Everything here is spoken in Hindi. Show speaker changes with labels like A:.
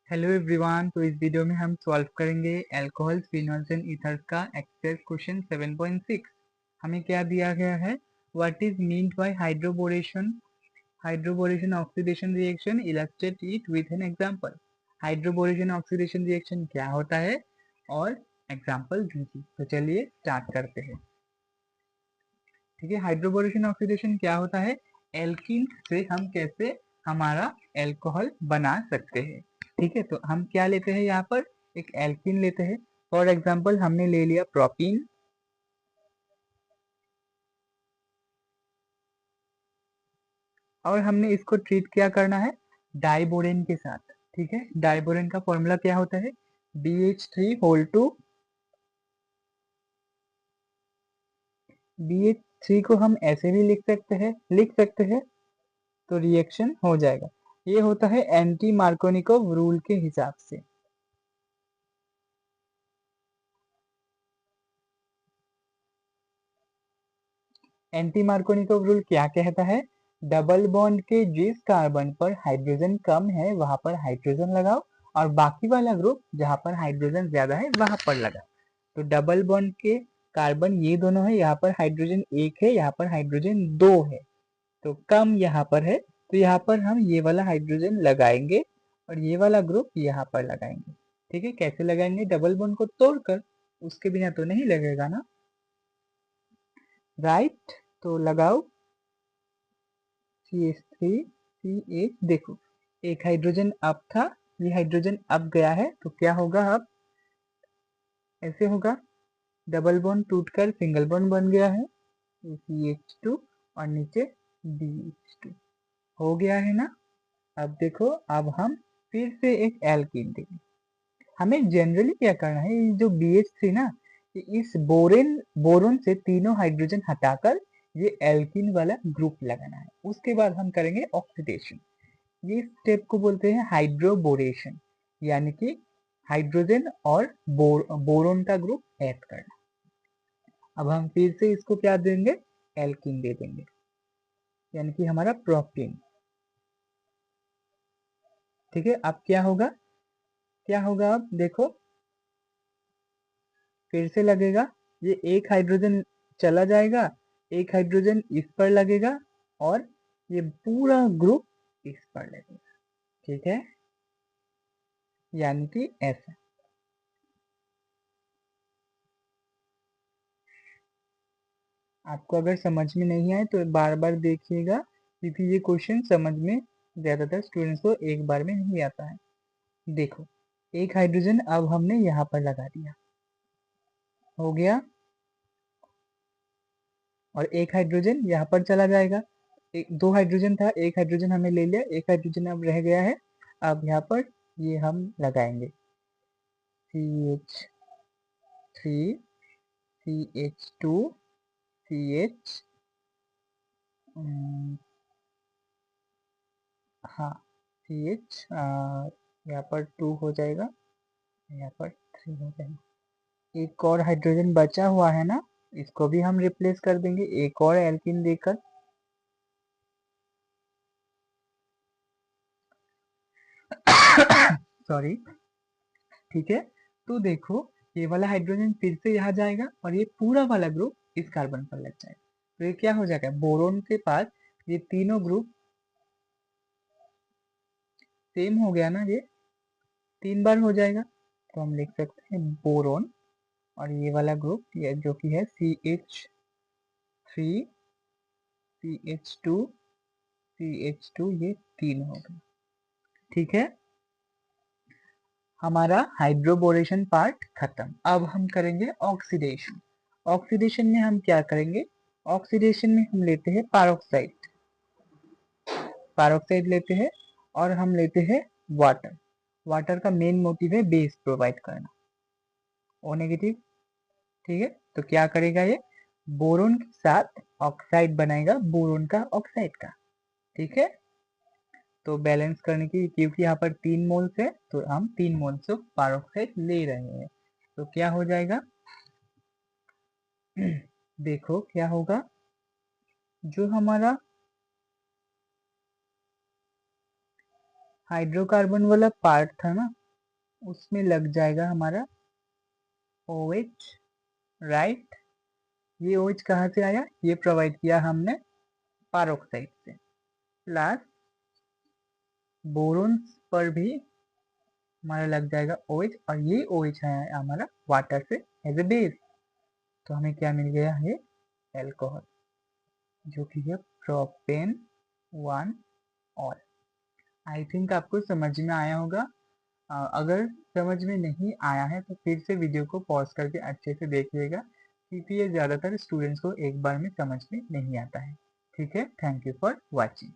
A: Hello everyone. तो इस वीडियो में हम सॉल्व करेंगे अल्कोहल फिनॉल्स एंड ईथर्स का एक्सरसाइज क्वेश्चन 7.6। हमें क्या दिया गया है, what is meant by hydroboration hydroboration oxidation reaction, illustrate it with an example. Hydroboration oxidation reaction क्या होता है और एग्जांपल दीजिए। तो चलिए स्टार्ट करते हैं। ठीक है, हाइड्रोबोरेशन ऑक्सीडेशन क्या होता है, एल्कीन से हम कैसे हमारा एल्कोहल बना सकते हैं। ठीक है, तो हम क्या लेते हैं, यहाँ पर एक एल्कीन लेते हैं। फॉर एग्जांपल हमने ले लिया प्रोपीन, और हमने इसको ट्रीट क्या करना है, डाइबोरेन के साथ। ठीक है, डाइबोरेन का फॉर्मूला क्या होता है, BH3 होल टू। BH3 को हम ऐसे भी लिख सकते हैं, तो रिएक्शन हो जाएगा। ये होता है एंटी मार्कोनिकोव रूल के हिसाब से। एंटी मार्कोनिकोव रूल क्या कहता है, डबल बॉन्ड के जिस कार्बन पर हाइड्रोजन कम है वहां पर हाइड्रोजन लगाओ, और बाकी वाला ग्रुप जहां पर हाइड्रोजन ज्यादा है वहां पर लगाओ। तो डबल बॉन्ड के कार्बन ये दोनों है, यहाँ पर हाइड्रोजन एक है, यहाँ पर हाइड्रोजन दो है, तो कम यहाँ पर है, तो यहाँ पर हम ये वाला हाइड्रोजन लगाएंगे और ये वाला ग्रुप यहाँ पर लगाएंगे। ठीक है, कैसे लगाएंगे, डबल बॉन्ड को तोड़कर, उसके बिना तो नहीं लगेगा ना, राइट। तो लगाओ CH3CH, देखो एक हाइड्रोजन अप था, ये हाइड्रोजन अप गया है, तो क्या होगा, अब ऐसे होगा, डबल बॉन्ड टूटकर सिंगल बॉन्ड बन गया है, CH2 और नीचे BH2 हो गया है ना। अब देखो, अब हम फिर से एक एल्कीन देंगे। हमें जनरली क्या करना है, ये जो BH3 ना, इस बोरोन से तीनों हाइड्रोजन हटाकर ये एल्कीन वाला ग्रुप लगाना है। उसके बाद हम करेंगे ऑक्सीडेशन। ये स्टेप को बोलते हैं हाइड्रोबोरेशन, यानी कि हाइड्रोजन और बोरोन का ग्रुप ऐड करना। अब हम फिर से इसको क्या देंगे, एल्कीन दे देंगे, यानी कि हमारा प्रोपीन। ठीक है, अब क्या होगा, अब देखो फिर से लगेगा, ये एक हाइड्रोजन चला जाएगा, एक हाइड्रोजन इस पर लगेगा, और ये पूरा ग्रुप इस पर लगेगा। ठीक है, यानी कि ऐसा। आपको अगर समझ में नहीं आए तो बार बार देखिएगा, क्योंकि ये क्वेश्चन समझ में ज्यादातर स्टूडेंट्स को एक बार में नहीं आता है। देखो, एक हाइड्रोजन अब हमने यहाँ पर लगा दिया, हो गया, और एक हाइड्रोजन यहाँ पर चला जाएगा। दो हाइड्रोजन था, एक हाइड्रोजन हमने ले लिया, एक हाइड्रोजन अब रह गया है। अब यहाँ पर ये हम लगाएंगे, CH3 CH2 CH, हाँ CH, यहाँ पर 2 हो जाएगा, यहाँ पर 3 हो जाएगा। एक और हाइड्रोजन बचा हुआ है ना, इसको भी हम रिप्लेस कर देंगे एक और एल्कीन देकर। सॉरी। ठीक है, तो देखो ये वाला हाइड्रोजन फिर से यहाँ जाएगा और ये पूरा वाला ग्रुप इस कार्बन पर लग जाएगा, तो ये क्या हो जाएगा, बोरोन के पास ये तीनों ग्रुप सेम हो गया ना, ये 3 बार हो जाएगा, तो हम लिख सकते हैं बोरोन, और ये वाला ग्रुप ये जो कि है CH3 CH2 CH2, ये 3 हो गए। ठीक है, हमारा हाइड्रोबोरेशन पार्ट खत्म। अब हम करेंगे ऑक्सीडेशन। ऑक्सीडेशन में हम क्या करेंगे, ऑक्सीडेशन में हम लेते हैं पैरोक्साइड लेते हैं, और हम लेते हैं वाटर। वाटर का मेन मोटिव है बेस प्रोवाइड करना, ओ नेगेटिव। ठीक है, तो क्या करेगा ये, बोरोन के साथ ऑक्साइड बनाएगा, बोरोन का ऑक्साइड का। ठीक है, तो बैलेंस करने की, क्योंकि यहाँ पर 3 मोल्स है, तो हम 3 मोल्स ऑफ पैरोक्साइड ले रहे हैं, तो क्या हो जाएगा, देखो क्या होगा, जो हमारा हाइड्रोकार्बन वाला पार्ट था ना, उसमें लग जाएगा हमारा OH, राइट। ये OH कहाँ से आया, ये प्रोवाइड किया हमने पारोक्साइड से। प्लस बोरोन्स पर भी हमारा लग जाएगा OH, और ये OH है हमारा वाटर से एज ए बेस, तो हमें क्या मिल गया है, एल्कोहल, जो कि है प्रोपेन 1 ऑल। आई थिंक आपको समझ में आया होगा। अगर समझ में नहीं आया है तो फिर से वीडियो को पॉज करके अच्छे से देखिएगा, क्योंकि ये ज़्यादातर स्टूडेंट्स को एक बार में समझ में नहीं आता है। ठीक है, थैंक यू फॉर वॉचिंग।